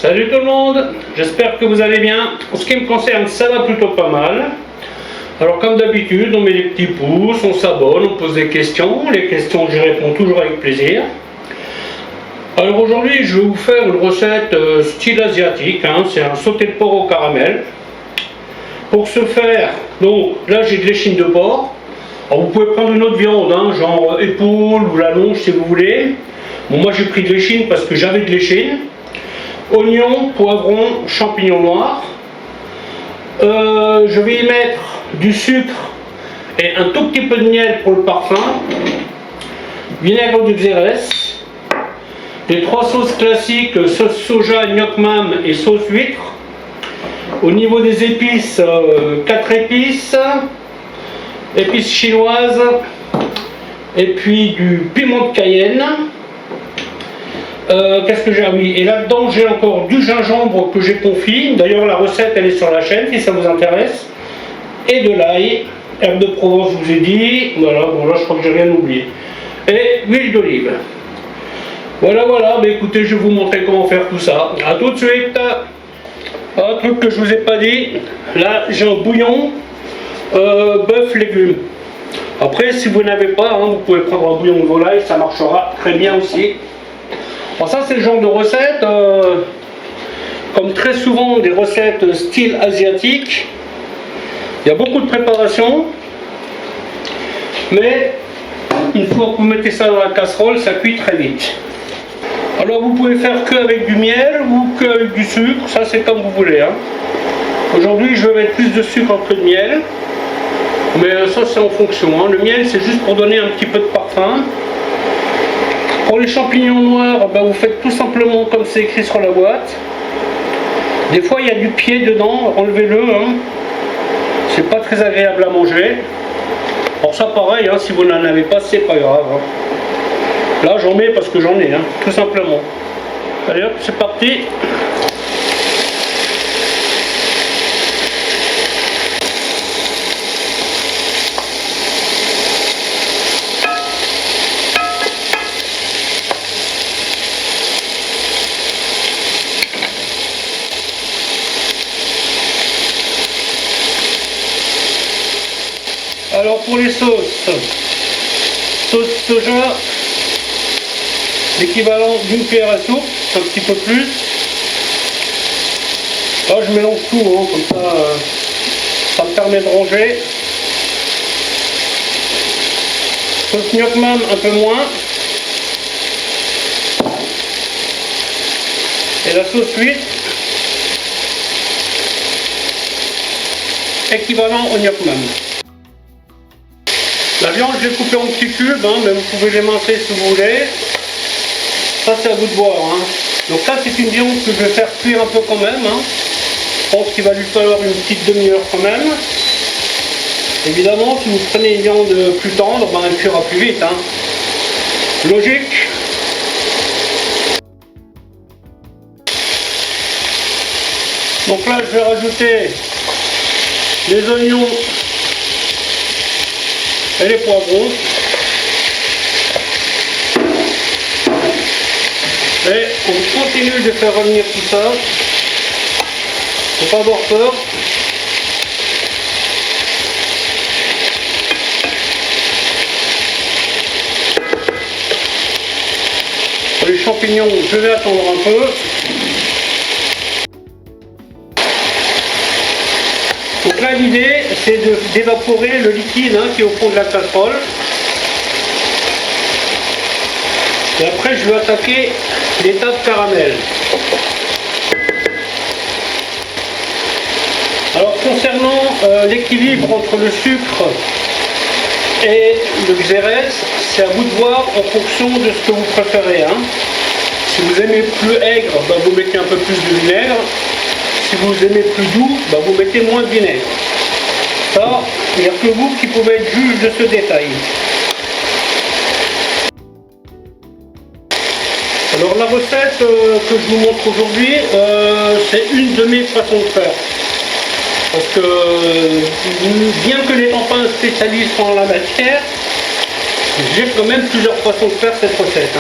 Salut tout le monde, j'espère que vous allez bien. En ce qui me concerne, ça va plutôt pas mal. Alors comme d'habitude, on met des petits pouces, on s'abonne, on pose des questions. Les questions, j'y réponds toujours avec plaisir. Alors aujourd'hui, je vais vous faire une recette style asiatique, c'est un sauté de porc au caramel. Pour ce faire, donc là j'ai de l'échine de porc. Alors, vous pouvez prendre une autre viande, genre épaule ou la longe si vous voulez. Bon, moi j'ai pris de l'échine parce que j'avais de l'échine. Oignons, poivrons, champignons noirs. Je vais y mettre du sucre et un tout petit peu de miel pour le parfum. Vinaigre de xérès. Les trois sauces classiques, sauce soja, gnoc mam et sauce huître. Au niveau des épices, 4 épices. Épices chinoises. Et puis du piment de Cayenne. Qu'est-ce que j'ai? Oui, et là-dedans j'ai encore du gingembre que j'ai confit. D'ailleurs la recette elle est sur la chaîne si ça vous intéresse. Et de l'ail, herbe de Provence je vous ai dit. Voilà, bon là je crois que j'ai rien oublié. Et l'huile d'olive. Voilà, mais écoutez, je vais vous montrer comment faire tout ça. A tout de suite. Un truc que je vous ai pas dit, là j'ai un bouillon bœuf légumes. Après si vous n'avez pas, vous pouvez prendre un bouillon de volaille, ça marchera très bien aussi. Alors ça c'est le genre de recette, comme très souvent des recettes style asiatique, il y a beaucoup de préparation, mais une fois que vous mettez ça dans la casserole, ça cuit très vite. Alors vous pouvez faire que avec du miel ou que avec du sucre, ça c'est comme vous voulez. Aujourd'hui je vais mettre plus de sucre que de miel, mais ça c'est en fonction. Le miel c'est juste pour donner un petit peu de parfum. Pour les champignons noirs, vous faites tout simplement comme c'est écrit sur la boîte. Des fois il y a du pied dedans, enlevez-le. C'est pas très agréable à manger. Alors ça pareil, si vous n'en avez pas, c'est pas grave. Là j'en mets parce que j'en ai, tout simplement. Allez hop, c'est parti. Alors pour les sauces, sauce soja, l'équivalent d'une cuillère à soupe, un petit peu plus. Là je mélange tout, comme ça me permet de ranger. Sauce gnoc mam un peu moins. Et la sauce huître, équivalent au gnoc mam. La viande, je l'ai coupée en petits cubes, mais vous pouvez l'émincer si vous voulez. Ça, c'est à vous de voir. Donc ça, c'est une viande que je vais faire cuire un peu quand même. Je pense qu'il va lui falloir une petite demi-heure quand même. Évidemment, si vous prenez une viande plus tendre, elle cuira plus vite. Logique. Donc là, je vais rajouter les oignons et les poivrons. Et on continue de faire revenir tout ça. Faut pas avoir peur. Pour les champignons, je vais attendre un peu. Donc là l'idée c'est d'évaporer le liquide qui est au fond de la casserole. Et après je vais attaquer l'étape caramel. Alors concernant l'équilibre entre le sucre et le xérès, c'est à vous de voir en fonction de ce que vous préférez. Si vous aimez plus aigre, vous mettez un peu plus de vinaigre. Si vous aimez plus doux, vous mettez moins de vinaigre. Ça, il n'y a que vous qui pouvez être juge de ce détail. Alors la recette que je vous montre aujourd'hui, c'est une de mes façons de faire. Parce que bien que n'étant pas un spécialiste en la matière, j'ai quand même plusieurs façons de faire cette recette.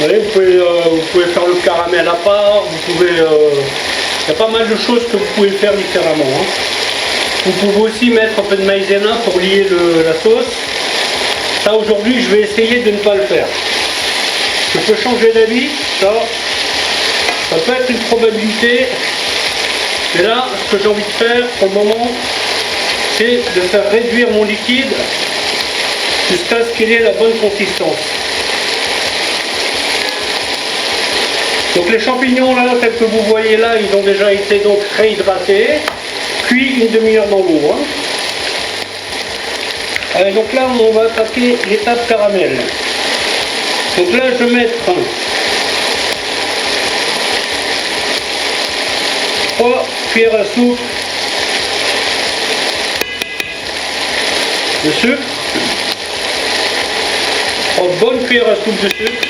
voyez, vous pouvez faire le caramel à part, vous pouvez... il y a pas mal de choses que vous pouvez faire différemment. Hein. Vous pouvez aussi mettre un peu de maïzena pour lier la sauce. Ça aujourd'hui je vais essayer de ne pas le faire. Je peux changer d'avis, ça peut être une probabilité. Mais là, ce que j'ai envie de faire pour le moment, c'est de faire réduire mon liquide jusqu'à ce qu'il ait la bonne consistance. Donc les champignons là, tels que vous voyez là, ils ont déjà été donc réhydratés, cuits une demi-heure dans l'eau. Hein. Allez, donc là on va attaquer l'étape caramel. Donc là je vais mettre 3 cuillères à soupe de sucre, 3 bonnes cuillères à soupe de sucre.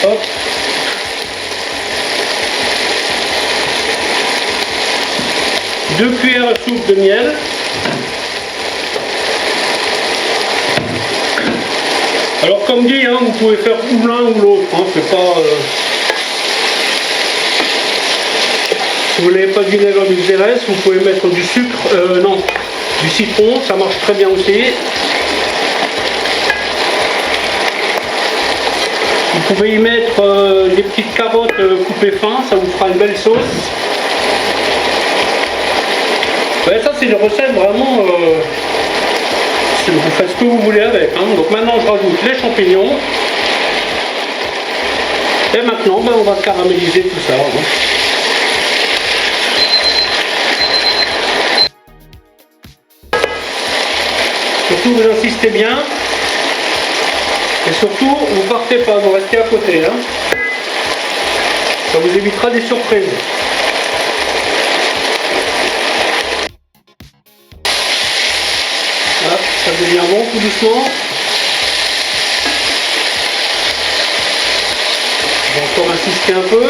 Hop. 2 cuillères à soupe de miel. Alors comme dit, hein, vous pouvez faire ou l'un ou l'autre. Hein, c'est pas. Si vous n'avez pas de vinaigre du xérès, vous pouvez mettre du sucre, non, du citron, ça marche très bien aussi. Vous pouvez y mettre des petites carottes coupées fin, ça vous fera une belle sauce. Ouais, ça c'est une recette vraiment, vous faites ce que vous voulez avec. Hein. Donc maintenant je rajoute les champignons. Et maintenant ben, on va caraméliser tout ça. Hein. Surtout vous insistez bien. Et surtout, vous partez pas, vous restez à côté. Hein. Ça vous évitera des surprises. Là, ça devient bon tout doucement. Je vais encore insister un peu.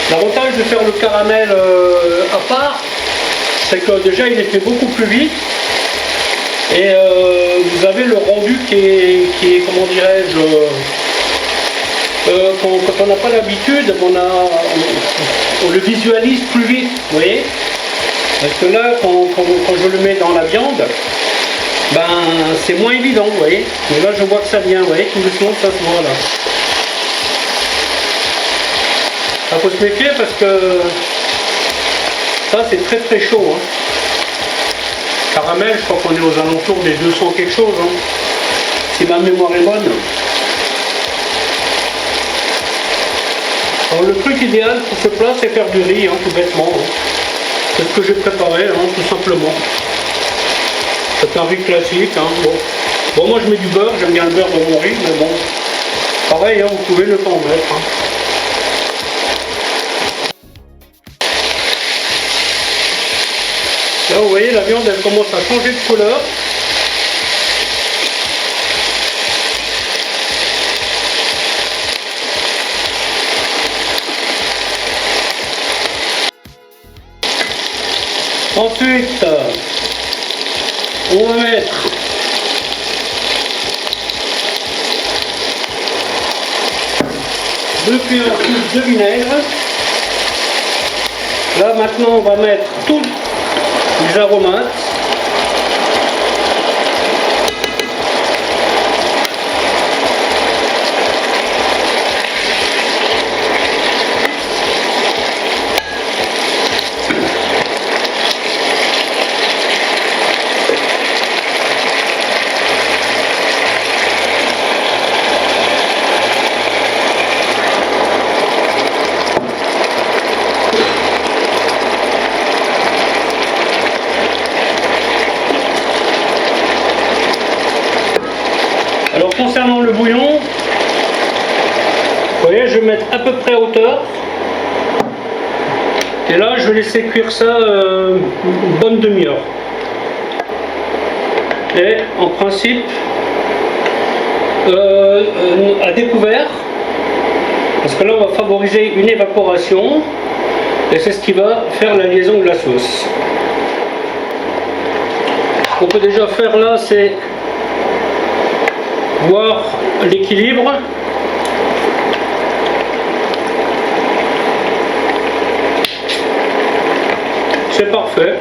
L'avantage de faire le caramel à part, c'est que déjà il est fait beaucoup plus vite et vous avez le rendu qui est comment dirais-je, quand on n'a pas l'habitude, on le visualise plus vite, vous voyez. Parce que là, quand je le mets dans la viande, ben c'est moins évident, vous voyez. Mais là je vois que ça vient, vous voyez, tout doucement ça se voit là. Il faut se méfier parce que ça c'est très très chaud. Hein. Caramel, je crois qu'on est aux alentours des 200 quelque chose. Hein. Si ma mémoire est bonne. Alors le truc idéal pour ce plat c'est faire du riz, hein, tout bêtement. Hein. C'est ce que j'ai préparé, hein, tout simplement. C'est un riz classique. Hein. Bon, moi je mets du beurre, j'aime bien le beurre dans mon riz, mais bon. Pareil, hein, vous pouvez ne pas en mettre. Hein. Là vous voyez la viande elle commence à changer de couleur. Ensuite on va mettre deux cuillères de vinaigre. Là maintenant on va mettre tout les aromates. Alors concernant le bouillon, vous voyez, je vais mettre à peu près à hauteur. Et là, je vais laisser cuire ça une bonne demi-heure. Et en principe, à découvert, parce que là on va favoriser une évaporation. Et c'est ce qui va faire la liaison de la sauce. Ce qu'on peut déjà faire là, c'est voir l'équilibre. C'est parfait.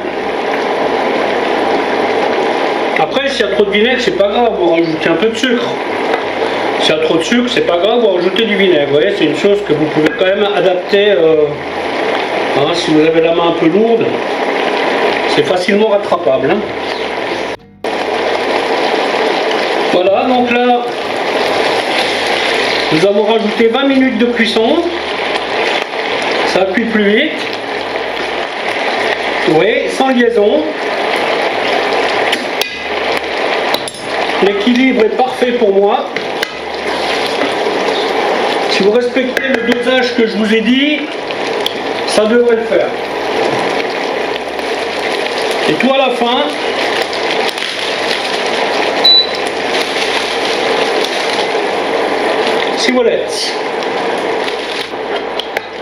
Après, s'il y a trop de vinaigre, c'est pas grave, vous rajoutez un peu de sucre. S'il y a trop de sucre, c'est pas grave, vous rajoutez du vinaigre. Vous voyez, c'est une chose que vous pouvez quand même adapter. Si vous avez la main un peu lourde, c'est facilement rattrapable. Hein. Voilà, donc là, nous avons rajouté 20 minutes de cuisson. Ça cuit plus vite. Oui, sans liaison. L'équilibre est parfait pour moi. Si vous respectez le dosage que je vous ai dit, ça devrait le faire. Et tout à la fin, si vous l'êtes.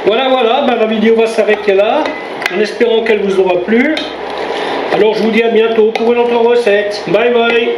Voilà, ben la vidéo va s'arrêter là, en espérant qu'elle vous aura plu. Alors je vous dis à bientôt pour une autre recette. Bye bye.